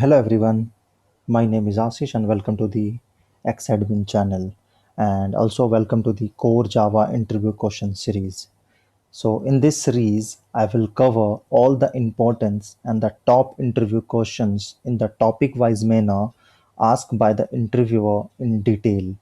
Hello everyone, my name is Ashish and welcome to the X-Admin channel and also welcome to the Core Java interview question series. So in this series, I will cover all the importance and the top interview questions in the topic-wise manner asked by the interviewer in detail.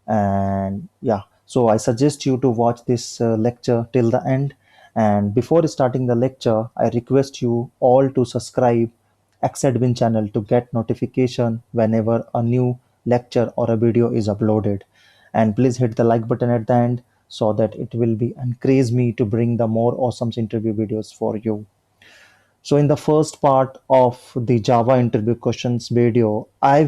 And yeah, so I suggest you to watch this lecture till the end. And before starting the lecture, I request you all to subscribe Xadmin channel to get notification whenever a new lecture or a video is uploaded. And please hit the like button at the end so that it will be encourage me to bring the more awesome interview videos for you. So in the first part of the Java interview questions video, I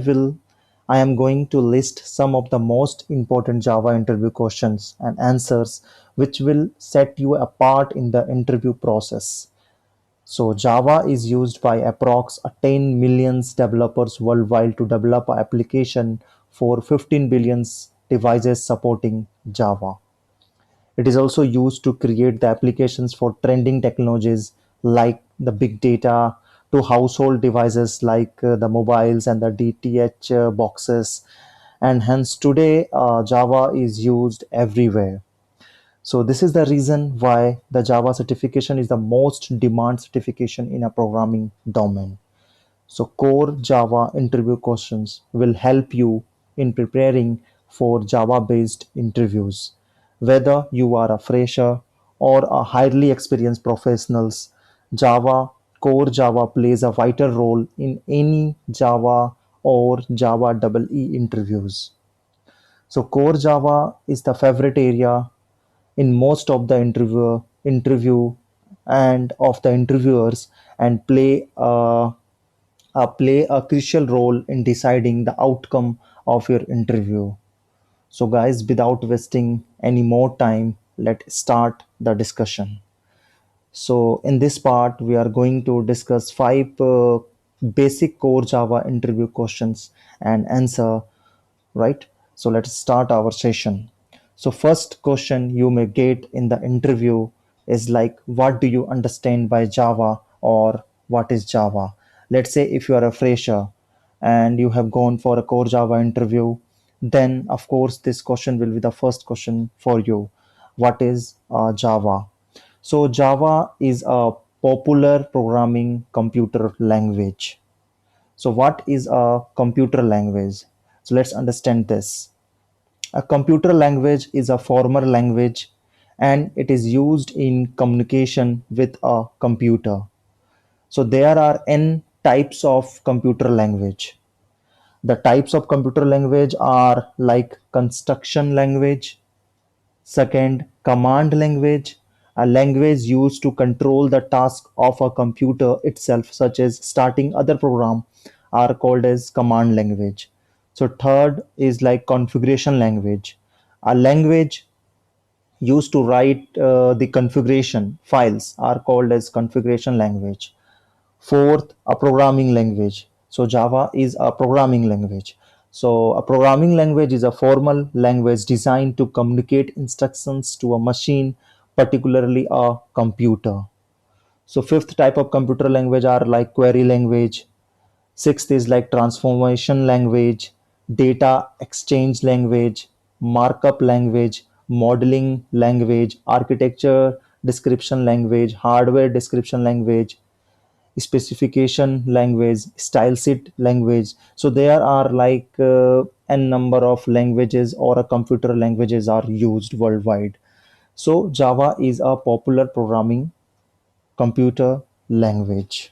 am going to list some of the most important Java interview questions and answers which will set you apart in the interview process. So Java is used by approx 10 millions developers worldwide to develop an application for 15 billions devices supporting Java. It is also used to create the applications for trending technologies like the big data to household devices like the mobiles and the DTH boxes. And hence today Java is used everywhere. So this is the reason why the Java certification is the most demand certification in a programming domain. So core Java interview questions will help you in preparing for Java based interviews. Whether you are a fresher or a highly experienced professionals, Java core Java plays a vital role in any Java or Java interviews. So core Java is the favorite area in most of the interview and of the interviewers and play a crucial role in deciding the outcome of your interview. So guys, without wasting any more time, let's start the discussion. So in this part, we are going to discuss five basic core Java interview questions and answer, right? So let's start our session. So first question you may get in the interview is like, what do you understand by Java or what is Java? Let's say if you are a fresher and you have gone for a core Java interview, then of course this question will be the first question for you. What is Java? So Java is a popular programming computer language. So what is a computer language? So let's understand this. A computer language is a formal language and it is used in communication with a computer. So there are n types of computer language. The types of computer language are like construction language, second, command language, a language used to control the task of a computer itself, such as starting other program, are called as command language. So third is like configuration language, a language used to write the configuration files are called as configuration language. Fourth, a programming language. So Java is a programming language. So a programming language is a formal language designed to communicate instructions to a machine, particularly a computer. So fifth type of computer language are like query language. Sixth is like transformation language, data exchange language, markup language, modeling language, architecture description language, hardware description language, specification language, style sheet language. So there are like n number of languages or a computer languages are used worldwide. So Java is a popular programming computer language.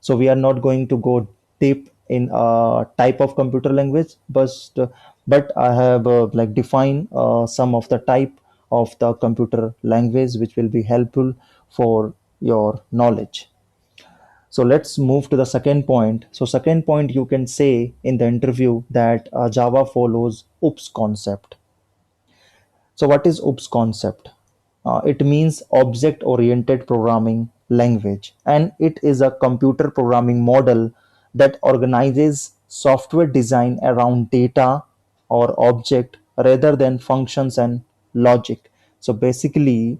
So we are not going to go deep in a type of computer language, but I have like define some of the type of the computer language which will be helpful for your knowledge. So let's move to the second point. So second point, you can say in the interview that Java follows OOPS concept. So what is OOPS concept? It means object oriented programming language, and it is a computer programming model that organizes software design around data or object rather than functions and logic. So basically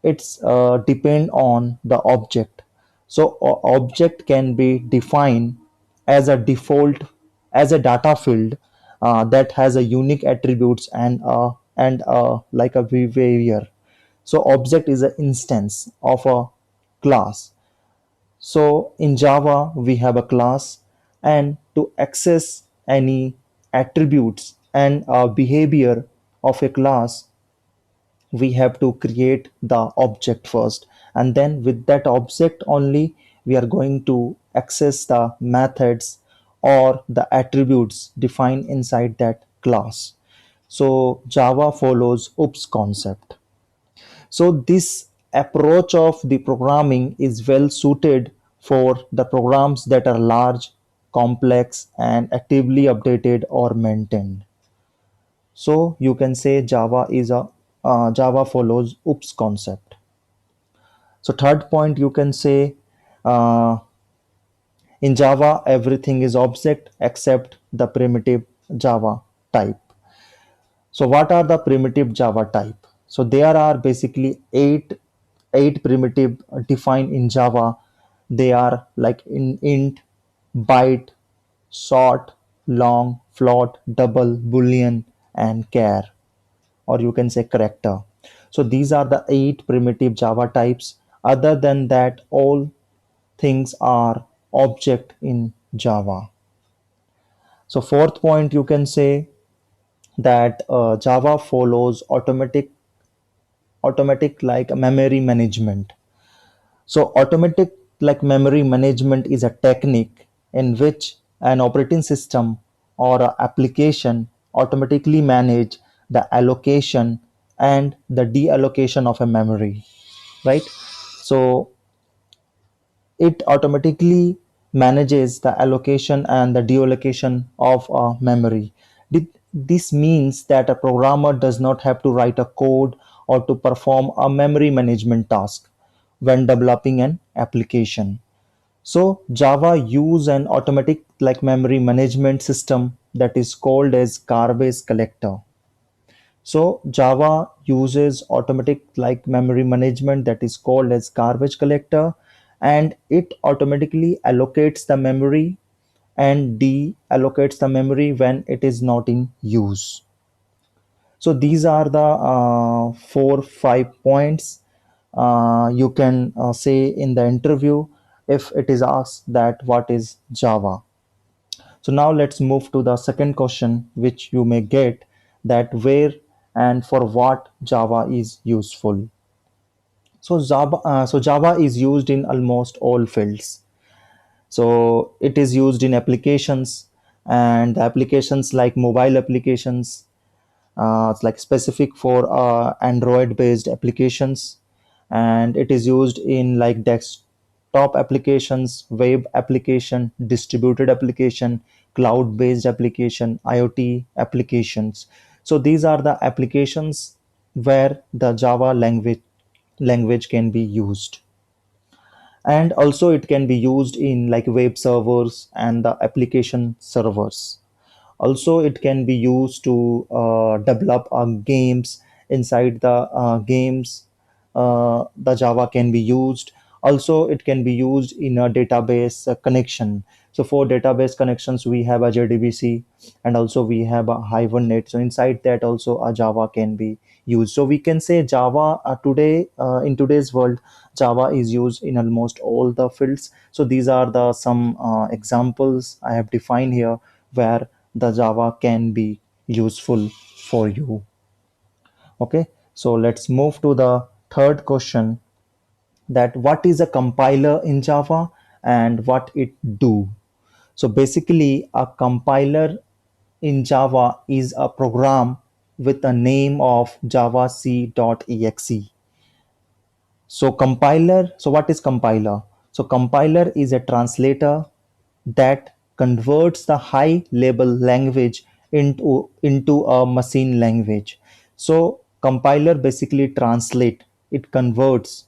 it's depend on the object. So object can be defined as a default, as a data field that has a unique attributes and like a behavior. So object is an instance of a class. So in Java, we have a class, and to access any attributes and behavior of a class, we have to create the object first. And then with that object only, we are going to access the methods or the attributes defined inside that class. So Java follows OOPS concept. So this approach of the programming is well suited for the programs that are large, complex, and actively updated or maintained. So you can say Java follows OOPS concept. So third point, you can say uh, in Java everything is object except the primitive Java type. So what are the primitive Java type? So there are basically eight primitive defined in Java. They are like in int, byte, short, long, float, double, boolean, and char, or you can say character. So these are the eight primitive Java types. Other than that, all things are object in Java. So fourth point, you can say that Java follows automatic like memory management. So automatic like memory management is a technique in which an operating system or a application automatically manage the allocation and the deallocation of a memory, right? So it automatically manages the allocation and the deallocation of a memory. This means that a programmer does not have to write a code or to perform a memory management task when developing an application. So Java use an automatic like memory management system that is called as garbage collector. So Java uses automatic like memory management that is called as garbage collector, and it automatically allocates the memory and deallocates the memory when it is not in use. So these are the 4 5 points you can say in the interview if it is asked that what is Java. So now let's move to the second question, which you may get, that where and for what Java is useful. So Java is used in almost all fields. So it is used in applications, and the applications like mobile applications, it's like specific for Android based applications, and it is used in like desktop applications, web application, distributed application, cloud based application, IoT applications. So these are the applications where the Java language can be used. And also it can be used in like web servers and the application servers. Also it can be used to develop games. Inside the games, the Java can be used. Also it can be used in a database connection. So for database connections we have a JDBC, and also we have a Hibernate. So inside that also a Java can be used. So we can say Java today in today's world, Java is used in almost all the fields. So these are the some examples I have defined here where the Java can be useful for you. Okay, so let's move to the third question, that what is a compiler in Java and what it do. So basically a compiler in Java is a program with a name of Javac.exe. So what is compiler? So compiler is a translator that converts the high level language into a machine language. So compiler basically translate, it converts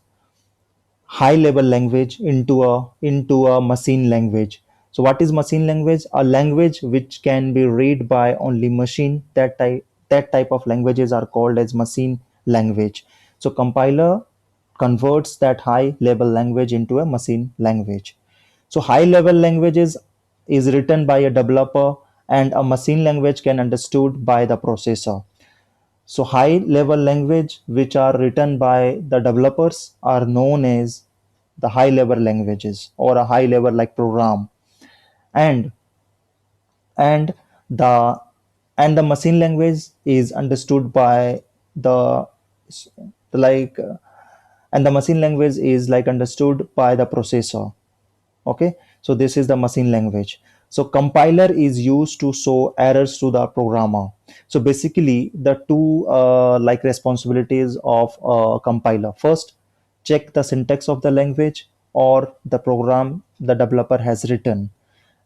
high level language into a machine language. So what is machine language? A language which can be read by only machine. That type of languages are called as machine language. So compiler converts that high level language into a machine language. So high level languages is written by a developer and a machine language can understood by the processor. So high level language which are written by the developers are known as the high level languages or a high level like program. And and the and the machine language is understood by the like and the machine language is like understood by the processor. Okay, so this is the machine language. So compiler is used to show errors to the programmer. So basically the two like responsibilities of a compiler: first, check the syntax of the language or the program the developer has written,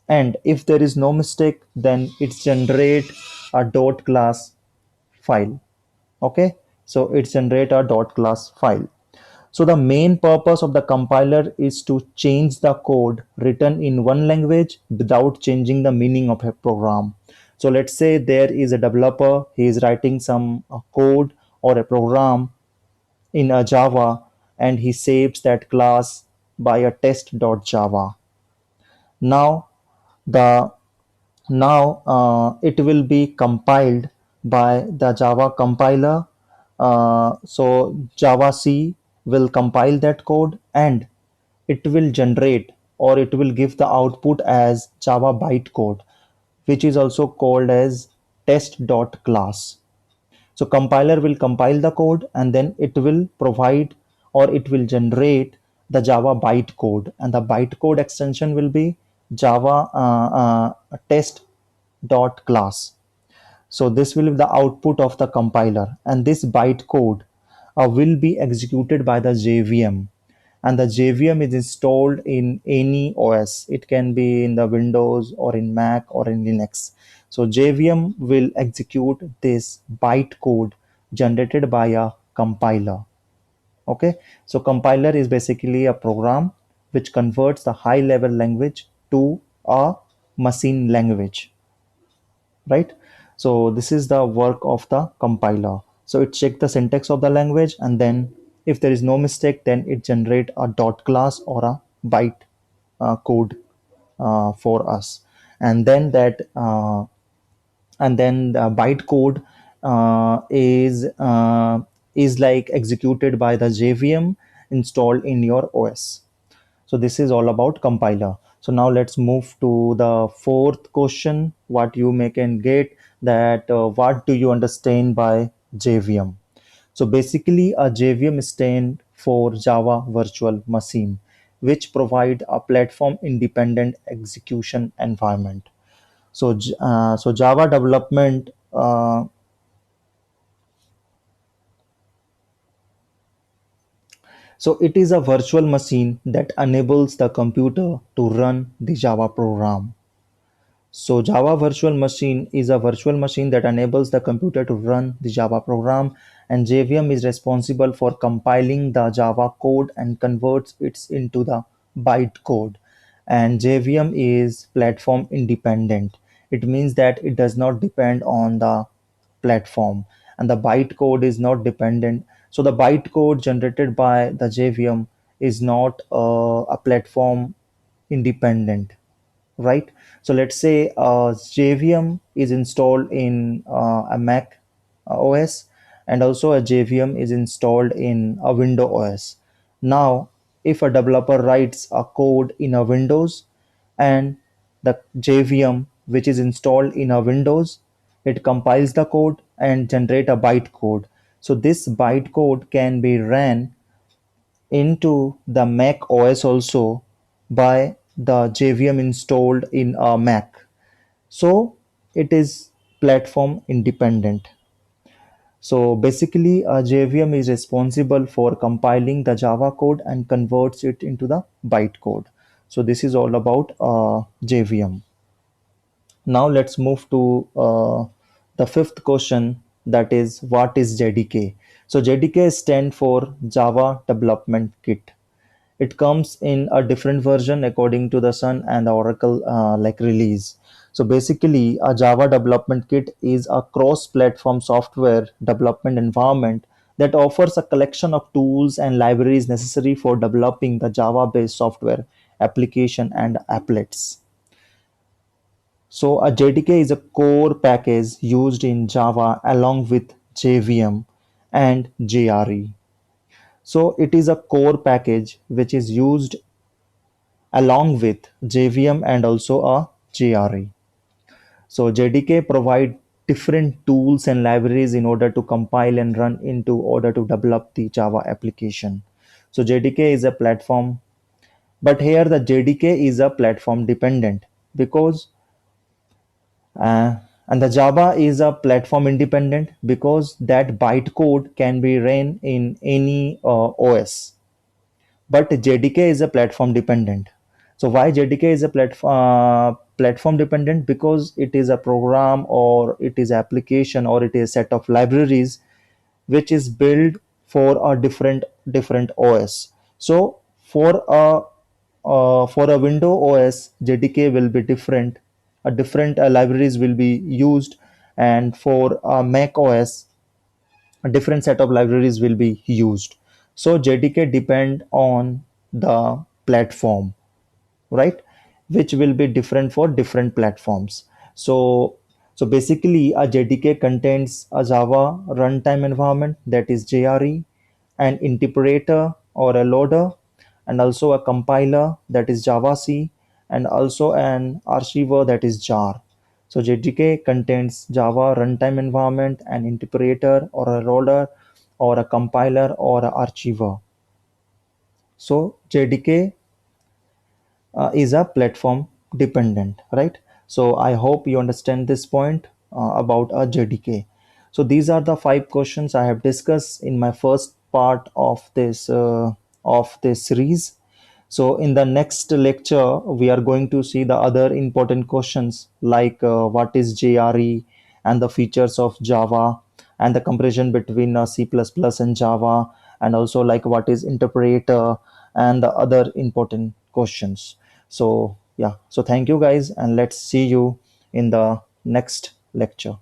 and if there is no mistake then it generate a dot class file. Okay, so it generate a dot class file. So the main purpose of the compiler is to change the code written in one language without changing the meaning of a program. So let's say there is a developer, he is writing some code or a program in a Java, and he saves that class by a test.java. Now the it will be compiled by the Java compiler. So Java C will compile that code, and it will generate or it will give the output as Java bytecode, which is also called as test.class. So compiler will compile the code and then it will provide or it will generate the Java bytecode, and the bytecode extension will be Java test dot class. So this will be the output of the compiler, and this bytecode will be executed by the JVM, and the JVM is installed in any OS. It can be in the Windows or in Mac or in Linux. So JVM will execute this bytecode generated by a compiler. Okay, so compiler is basically a program which converts the high level language to a machine language, right? So this is the work of the compiler. So it checks the syntax of the language, and then if there is no mistake then it generate a dot class or a byte code for us. And then the bytecode is like executed by the JVM installed in your OS. So this is all about compiler. So now let's move to the fourth question. What you may can get that what do you understand by JVM? So basically a JVM stand for Java Virtual Machine, which provide a platform independent execution environment. So Java development so it is a virtual machine that enables the computer to run the Java program. So Java Virtual Machine is a virtual machine that enables the computer to run the Java program, and JVM is responsible for compiling the Java code and converts it into the bytecode. And JVM is platform independent. It means that it does not depend on the platform, and the bytecode is not dependent. So the bytecode generated by the JVM is not a platform independent, right? So let's say JVM is installed in a Mac OS, and also a JVM is installed in a Windows OS. Now, if a developer writes a code in a Windows and the JVM which is installed in a Windows, it compiles the code and generate a bytecode. So this bytecode can be ran into the Mac OS also by the JVM installed in a Mac. So it is platform independent. So basically, a JVM is responsible for compiling the Java code and converts it into the bytecode. So this is all about JVM. Now let's move to the fifth question, that is what is JDK? So JDK stands for Java Development Kit. It comes in a different version according to the Sun and the Oracle like release. So basically a Java Development Kit is a cross-platform software development environment that offers a collection of tools and libraries necessary for developing the Java-based software application and applets. So a JDK is a core package used in Java along with JVM and JRE. So it is a core package which is used along with JVM and also a JRE. So JDK provide different tools and libraries in order to compile and run into order to develop the Java application. So JDK is a platform, but here the JDK is a platform dependent because and the Java is a platform independent because that bytecode can be ran in any OS. But JDK is a platform dependent. So why JDK is a platform dependent? Because it is a program or it is application or it is a set of libraries which is built for a different OS. So for a Window OS, JDK will be different. A different libraries will be used, and for Mac OS, a different set of libraries will be used. So JDK depend on the platform, right? Which will be different for different platforms. So basically a JDK contains a Java runtime environment, that is JRE, an interpreter or a loader, and also a compiler, that is Javac, and also an archiver, that is jar. So JDK contains Java runtime environment, an interpreter or a loader, or a compiler or a archiver. So JDK is a platform dependent, right? So I hope you understand this point about a JDK. So these are the five questions I have discussed in my first part of this series. So in the next lecture, we are going to see the other important questions like what is JRE and the features of Java and the comparison between C++ and Java, and also like what is interpreter and the other important questions. So yeah, so thank you guys, and let's see you in the next lecture.